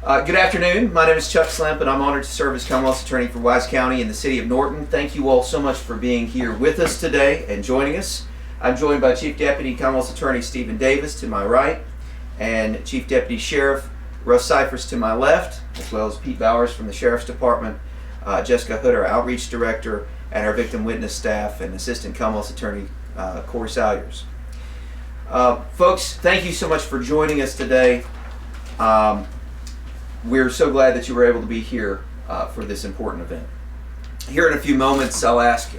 Good afternoon. My name is Chuck Slemp, and I'm honored to serve as Commonwealth's Attorney for Wise County in the City of Norton. Thank you all so much for being here with us today and joining us. I'm joined by Chief Deputy Commonwealth's Attorney Stephen Davis to my right, and Chief Deputy Sheriff Russ Cyphers to my left, as well as Pete Bowers from the Sheriff's Department, Jessica Hood, our Outreach Director, and our Victim Witness Staff, and Assistant Commonwealth's Attorney Corey Salyers. Folks, thank you so much for joining us today. We're so glad that you were able to be here for this important event. Here in a few moments, I'll ask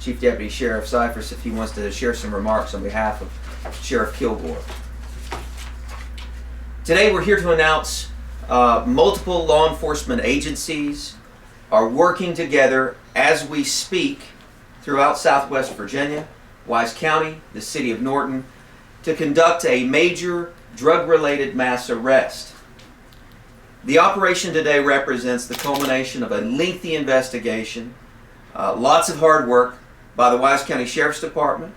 Chief Deputy Sheriff Cyphers if he wants to share some remarks on behalf of Sheriff Kilgore. Today we're here to announce multiple law enforcement agencies are working together as we speak throughout Southwest Virginia, Wise County, the City of Norton, to conduct a major drug-related mass arrest. The operation today represents the culmination of a lengthy investigation, lots of hard work by the Wise County Sheriff's Department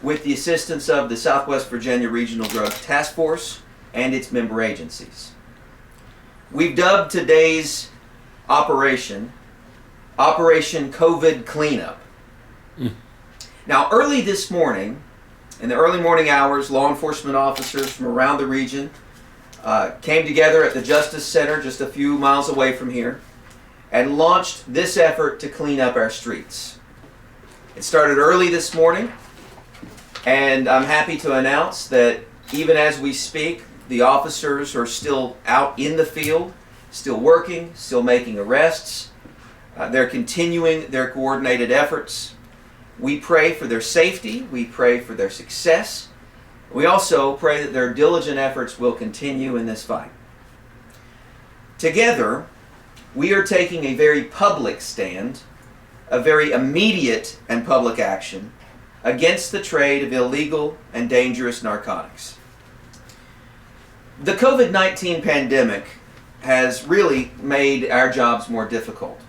with the assistance of the Southwest Virginia Regional Drug Task Force and its member agencies. We've dubbed today's operation Operation Covet Cleanup. Now, early this morning, in the early morning hours, law enforcement officers from around the region came together at the Justice Center just a few miles away from here and launched this effort to clean up our streets. It started early this morning, and I'm happy to announce that even as we speak, the officers are still out in the field, still working, still making arrests. They're continuing their coordinated efforts. We pray for their safety, we pray for their success. We also pray that their diligent efforts will continue in this fight. Together, we are taking a very public stand, a very immediate and public action against the trade of illegal and dangerous narcotics. The COVID-19 pandemic has really made our jobs more difficult.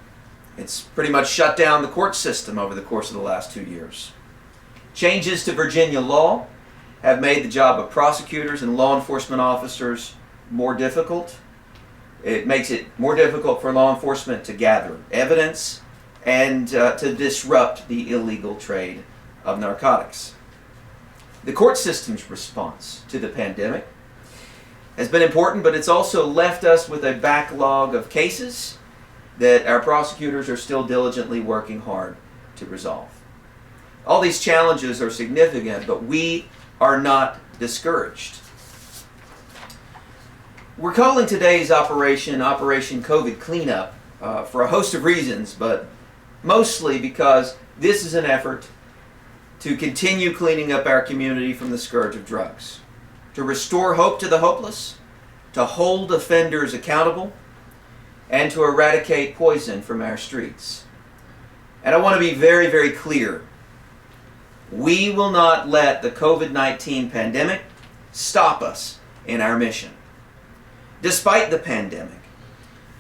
It's pretty much shut down the court system over the course of the last 2 years. Changes to Virginia law have made the job of prosecutors and law enforcement officers more difficult. It makes it more difficult for law enforcement to gather evidence and to disrupt the illegal trade of narcotics. The court system's response to the pandemic has been important, but it's also left us with a backlog of cases that our prosecutors are still diligently working hard to resolve. All these challenges are significant, but we are not discouraged. We're calling today's Operation Covet Cleanup for a host of reasons, but mostly because this is an effort to continue cleaning up our community from the scourge of drugs, to restore hope to the hopeless, to hold offenders accountable, and to eradicate poison from our streets. And I want to be very, very clear. We will not let the COVID-19 pandemic stop us in our mission. Despite the pandemic,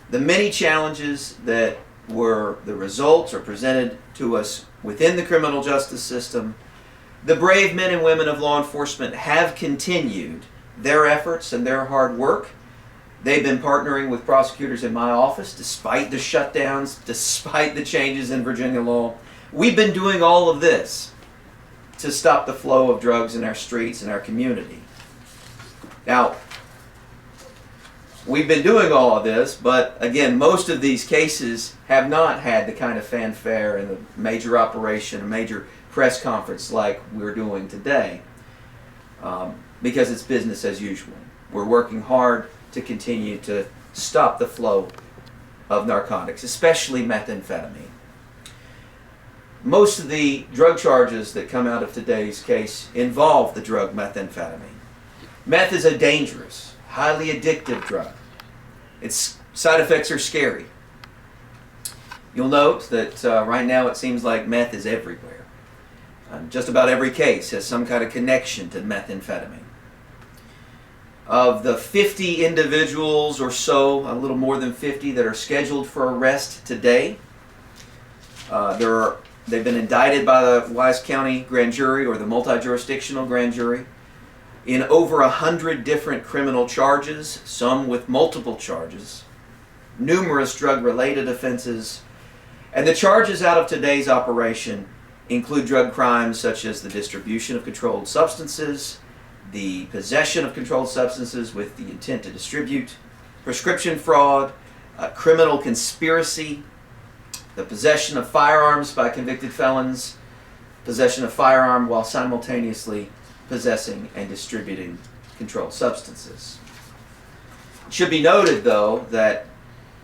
the many challenges that were the results or presented to us within the criminal justice system, the brave men and women of law enforcement have continued their efforts and their hard work. They've been partnering with prosecutors in my office despite the shutdowns, despite the changes in Virginia law. We've been doing all of this to stop the flow of drugs in our streets and our community. Now, we've been doing all of this, but again, most of these cases have not had the kind of fanfare and a major operation, a major press conference like we're doing today, because it's business as usual. We're working hard to continue to stop the flow of narcotics, especially methamphetamine. Most of the drug charges that come out of today's case involve the drug methamphetamine. Meth is a dangerous, highly addictive drug. Its side effects are scary. You'll note that right now it seems like meth is everywhere. Just about every case has some kind of connection to methamphetamine. Of the 50 individuals or so, a little more than 50 that are scheduled for arrest today, they've been indicted by the Wise County Grand Jury or the multi-jurisdictional Grand Jury. in over 100 different criminal charges, some with multiple charges, numerous drug-related offenses, and the charges out of today's operation include drug crimes such as the distribution of controlled substances, the possession of controlled substances with the intent to distribute, prescription fraud, criminal conspiracy, the possession of firearms by convicted felons, possession of firearm while simultaneously possessing and distributing controlled substances. It should be noted, though, that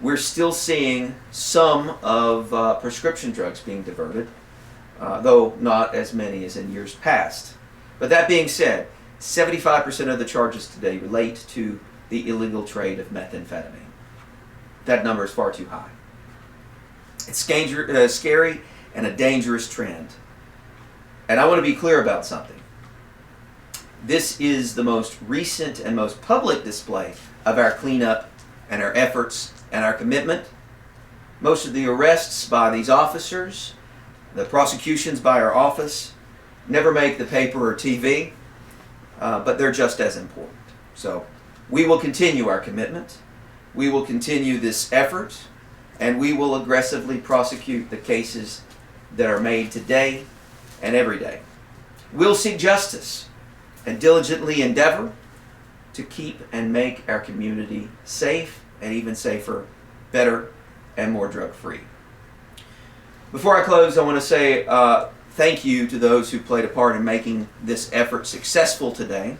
we're still seeing some of prescription drugs being diverted, though not as many as in years past. But that being said, 75% of the charges today relate to the illegal trade of methamphetamine. That number is far too high. It's scary and a dangerous trend. And I want to be clear about something. This is the most recent and most public display of our cleanup and our efforts and our commitment. Most of the arrests by these officers, the prosecutions by our office, never make the paper or TV, but they're just as important. So we will continue our commitment. We will continue this effort, and we will aggressively prosecute the cases that are made today and every day. We'll seek justice and diligently endeavor to keep and make our community safe and even safer, better, and more drug-free. Before I close, I want to say thank you to those who played a part in making this effort successful today,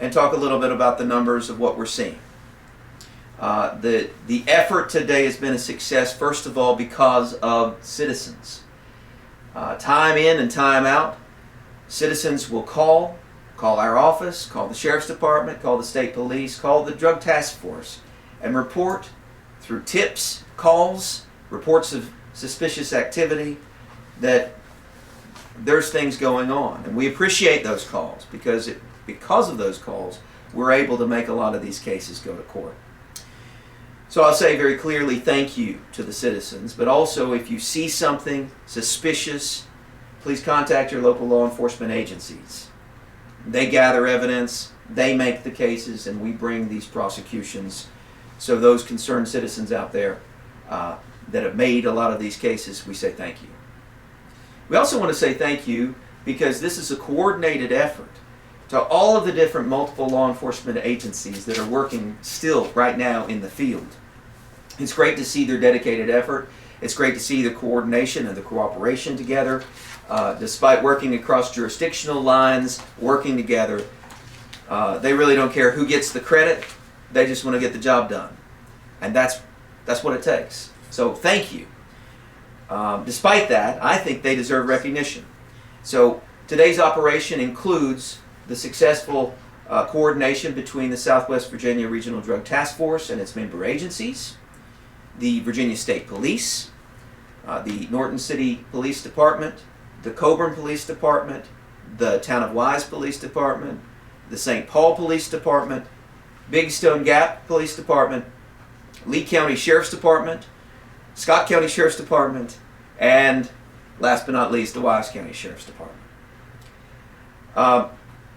and talk a little bit about the numbers of what we're seeing. The effort today has been a success, first of all, because of citizens. Time in and time out, citizens will call our office, call the Sheriff's Department, call the State Police, call the Drug Task Force, and report through tips, calls, reports of suspicious activity that there's things going on. And we appreciate those calls because of those calls, we're able to make a lot of these cases go to court. So I'll say very clearly thank you to the citizens, but also if you see something suspicious, please contact your local law enforcement agencies. They gather evidence, they make the cases, and we bring these prosecutions. So those concerned citizens out there that have made a lot of these cases, we say thank you. We also want to say thank you because this is a coordinated effort to all of the different multiple law enforcement agencies that are working still right now in the field. It's great to see their dedicated effort. It's great to see the coordination and the cooperation together. Despite working across jurisdictional lines, working together, they really don't care who gets the credit. They just want to get the job done. And that's what it takes. So thank you. Despite that, I think they deserve recognition. So today's operation includes the successful coordination between the Southwest Virginia Regional Drug Task Force and its member agencies, the Virginia State Police, the Norton City Police Department, the Coburn Police Department, the Town of Wise Police Department, the St. Paul Police Department, Big Stone Gap Police Department, Lee County Sheriff's Department, Scott County Sheriff's Department, and last but not least, the Wise County Sheriff's Department.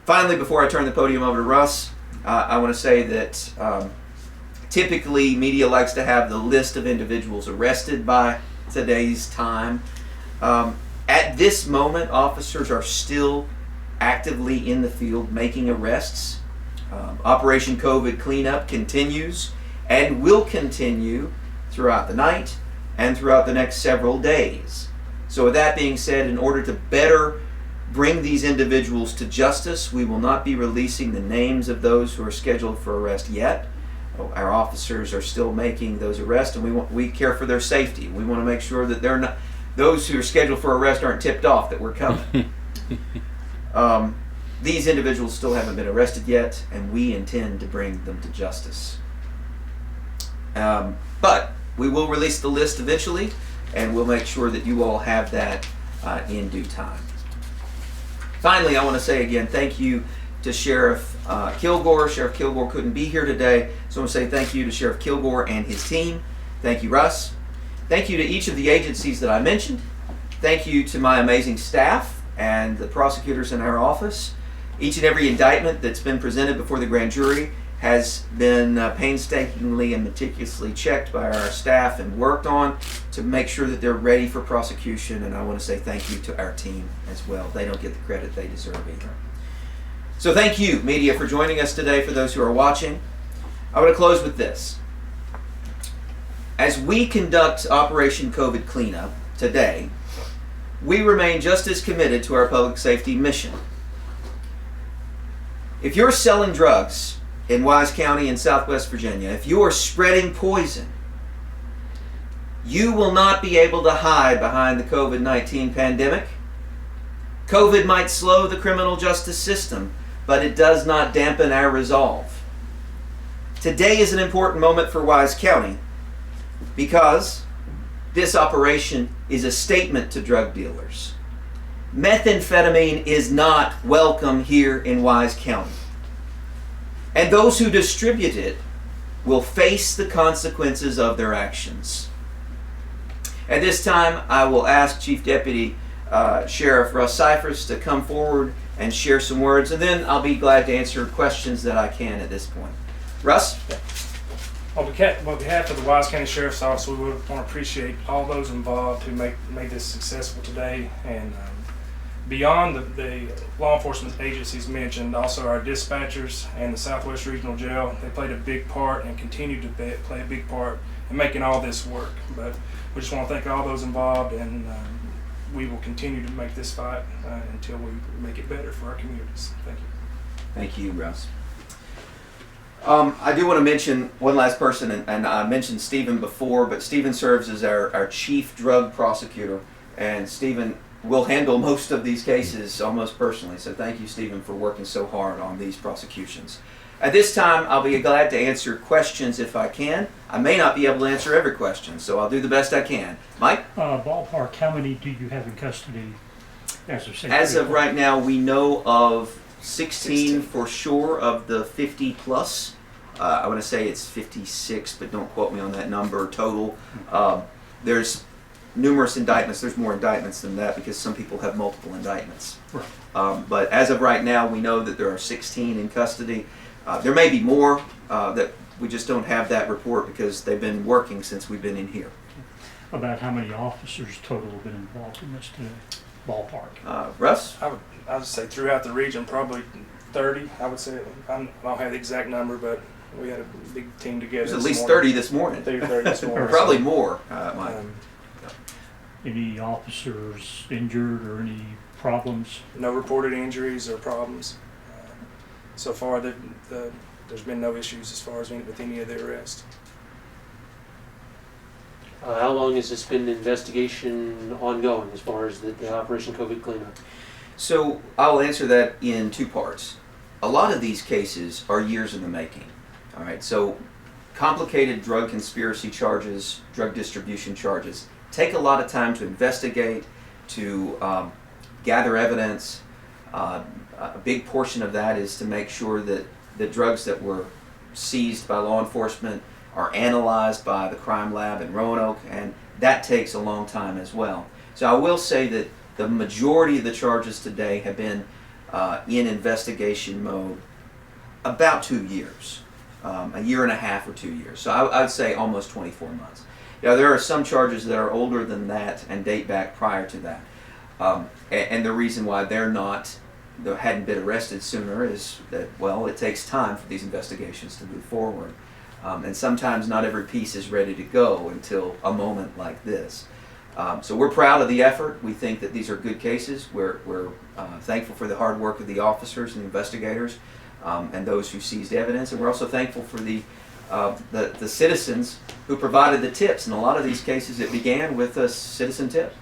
Finally, before I turn the podium over to Russ, I want to say that typically media likes to have the list of individuals arrested by today's time. At this moment, officers are still actively in the field making arrests. Operation Covet cleanup continues and will continue throughout the night and throughout the next several days. So with that being said, in order to better bring these individuals to justice, we will not be releasing the names of those who are scheduled for arrest yet. Our officers are still making those arrests, and we care for their safety. We want to make sure that they're not, those who are scheduled for arrest aren't tipped off that we're coming. These individuals still haven't been arrested yet, and we intend to bring them to justice. But we will release the list eventually, and we'll make sure that you all have that in due time. Finally, I want to say again, thank you to Sheriff Kilgore. Sheriff Kilgore couldn't be here today, so I want to say thank you to Sheriff Kilgore and his team. Thank you, Russ. Thank you to each of the agencies that I mentioned. Thank you to my amazing staff and the prosecutors in our office. Each and every indictment that's been presented before the grand jury has been painstakingly and meticulously checked by our staff and worked on to make sure that they're ready for prosecution. And I want to say thank you to our team as well. They don't get the credit they deserve either. So thank you, media, for joining us today. For those who are watching, I want to close with this. As we conduct Operation COVID Cleanup today, we remain just as committed to our public safety mission. If you're selling drugs in Wise County in Southwest Virginia, if you are spreading poison, you will not be able to hide behind the COVID-19 pandemic. COVID might slow the criminal justice system, but it does not dampen our resolve. Today is an important moment for Wise County because this operation is a statement to drug dealers. Methamphetamine is not welcome here in Wise County. And those who distribute it will face the consequences of their actions. At this time, I will ask Chief Deputy Sheriff Russ Cyphers to come forward and share some words, and then I'll be glad to answer questions that I can at this point. Russ? On behalf of the Wise County Sheriff's Office, we would want to appreciate all those involved who made this successful today. And beyond the law enforcement agencies mentioned, also our dispatchers and the Southwest Regional Jail, they played a big part and continue to play a big part in making all this work. But we just want to thank all those involved, and we will continue to make this fight until we make it better for our communities. Thank you. Thank you, Russ. I do want to mention one last person, and I mentioned Stephen before, but Stephen serves as our chief drug prosecutor, and Stephen will handle most of these cases almost personally. So thank you, Stephen, for working so hard on these prosecutions. At this time, I'll be glad to answer questions if I can. I may not be able to answer every question, so I'll do the best I can. Mike? Ballpark, how many do you have in custody as of As of right now, we know of 16 for sure of the 50 plus. I want to say it's 56, but don't quote me on that number total. There's numerous indictments. There's more indictments than that because some people have multiple indictments. Right. But as of right now, we know that there are 16 in custody. There may be more that we just don't have that report because they've been working since we've been in here. About how many officers total have been involved in this today? Ballpark. Russ? I would say throughout the region, probably 30. I would say I don't have the exact number, but we had a big team together. There's at least 30 this morning. 30 this morning. Probably more, Mike. Any officers injured or any problems? No reported injuries or problems. So far, there's been no issues as far as with any of the arrests. How long has this been an investigation ongoing as far as the Operation COVID Cleanup? So I'll answer that in two parts. A lot of these cases are years in the making. All right, so complicated drug conspiracy charges, drug distribution charges, take a lot of time to investigate, to gather evidence. A big portion of that is to make sure that the drugs that were seized by law enforcement are analyzed by the crime lab in Roanoke, and that takes a long time as well. So I will say that the majority of the charges today have been in investigation mode about 2 years, a year and a half or 2 years. So I would say almost 24 months. Now, there are some charges that are older than that and date back prior to that. And the reason why they hadn't been arrested sooner is that, well, it takes time for these investigations to move forward. And sometimes not every piece is ready to go until a moment like this. So we're proud of the effort. We think that these are good cases. We're thankful for the hard work of the officers and the investigators and those who seized evidence. And we're also thankful for the citizens who provided the tips. In a lot of these cases, it began with a citizen tip.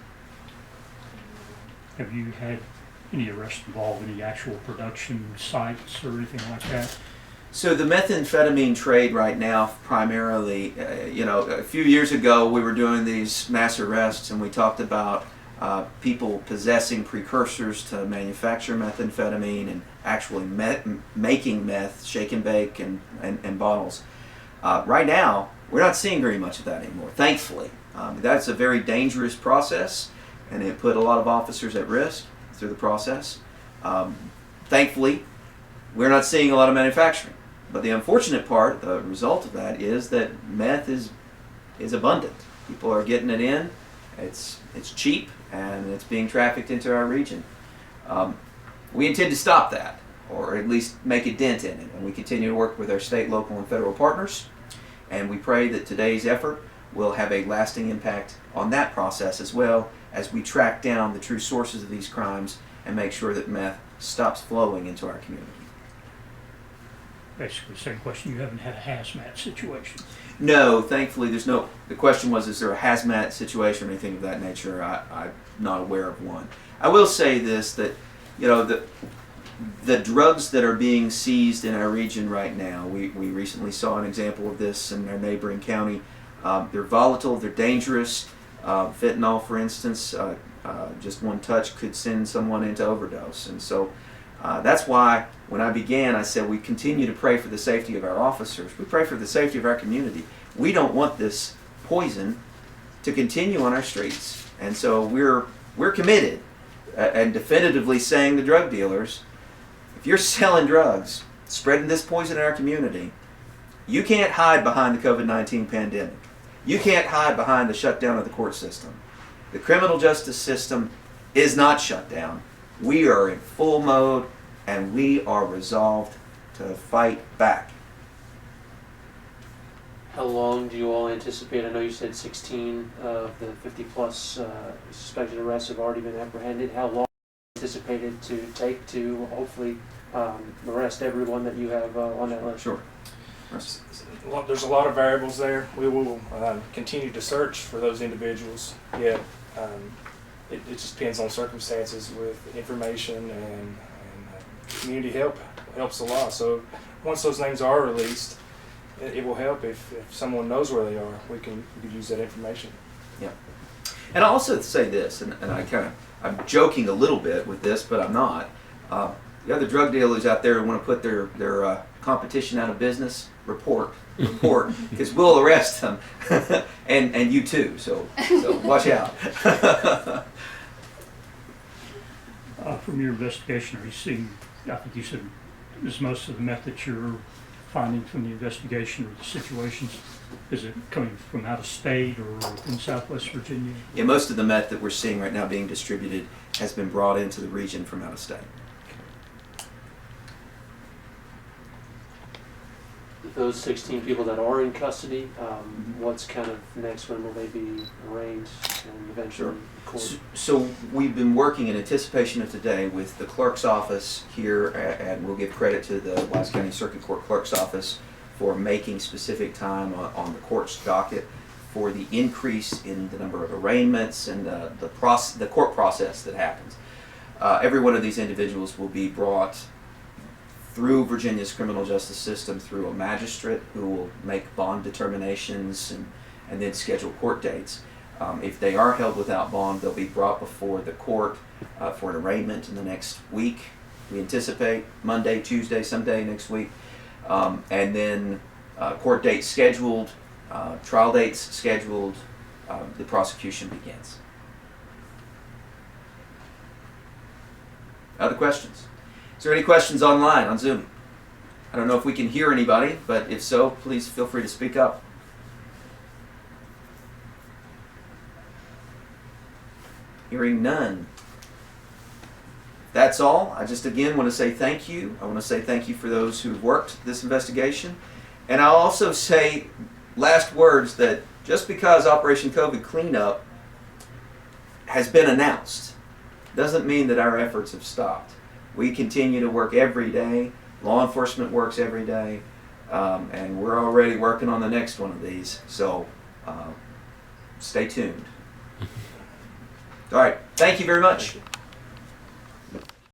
Have you had any arrests involve any actual production sites or anything like that? So the methamphetamine trade right now, primarily, a few years ago we were doing these mass arrests and we talked about people possessing precursors to manufacture methamphetamine and actually making meth, shake and bake and bottles. Right now, we're not seeing very much of that anymore, thankfully. That's a very dangerous process and it put a lot of officers at risk through the process. Thankfully, we're not seeing a lot of manufacturing. But the unfortunate part, the result of that, is that meth is abundant. People are getting it in. It's cheap, and it's being trafficked into our region. We intend to stop that, or at least make a dent in it. And we continue to work with our state, local, and federal partners. And we pray that today's effort will have a lasting impact on that process, as well as we track down the true sources of these crimes and make sure that meth stops flowing into our community. Basically, same question. You haven't had a hazmat situation. No, thankfully there's no. The question was, is there a hazmat situation or anything of that nature? I'm not aware of one. I will say this, that the drugs that are being seized in our region right now, we recently saw an example of this in our neighboring county. They're volatile, they're dangerous. Fentanyl, for instance, just one touch could send someone into overdose. And so that's why when I began, I said we continue to pray for the safety of our officers. We pray for the safety of our community. We don't want this poison to continue on our streets. And so we're committed and definitively saying to drug dealers, if you're selling drugs, spreading this poison in our community, you can't hide behind the COVID-19 pandemic. You can't hide behind the shutdown of the court system. The criminal justice system is not shut down. We are in full mode, and we are resolved to fight back. How long do you all anticipate? I know you said 16 of the 50-plus suspected arrests have already been apprehended. How long do you anticipate it to take to hopefully arrest everyone that you have on that list? Sure. There's a lot of variables there. We will continue to search for those individuals. Yet it just depends on circumstances with information, and community help helps a lot. So once those names are released, it will help if someone knows where they are. We can use that information. Yeah. And I'll also say this, and I'm joking a little bit with this, but I'm not. The other drug dealers out there who want to put their competition out of business, report, because we'll arrest them, and you too. So watch out. From your investigation, are you seeing? I think you said is most of the meth that you're finding from the investigation or the situations, is it coming from out of state or in Southwest Virginia? Yeah, most of the meth that we're seeing right now being distributed has been brought into the region from out of state. Those 16 people that are in custody, what's kind of next? When will they be arraigned and eventually court? So we've been working in anticipation of today with the clerk's office here, and we'll give credit to the Wise County Circuit Court clerk's office for making specific time on the court's docket for the increase in the number of arraignments and the court process that happens. Every one of these individuals will be brought through Virginia's criminal justice system through a magistrate who will make bond determinations and then schedule court dates. If they are held without bond, they'll be brought before the court for an arraignment in the next week. We anticipate Monday, Tuesday, someday next week. And then court dates scheduled, trial dates scheduled, the prosecution begins. Other questions? Is there any questions online on Zoom? I don't know if we can hear anybody, but if so, please feel free to speak up. Hearing none. That's all. I just again want to say thank you. I want to say thank you for those who worked this investigation. And I'll also say last words that just because Operation COVID Cleanup has been announced doesn't mean that our efforts have stopped. We continue to work every day. Law enforcement works every day. And we're already working on the next one of these. So stay tuned. All right. Thank you very much.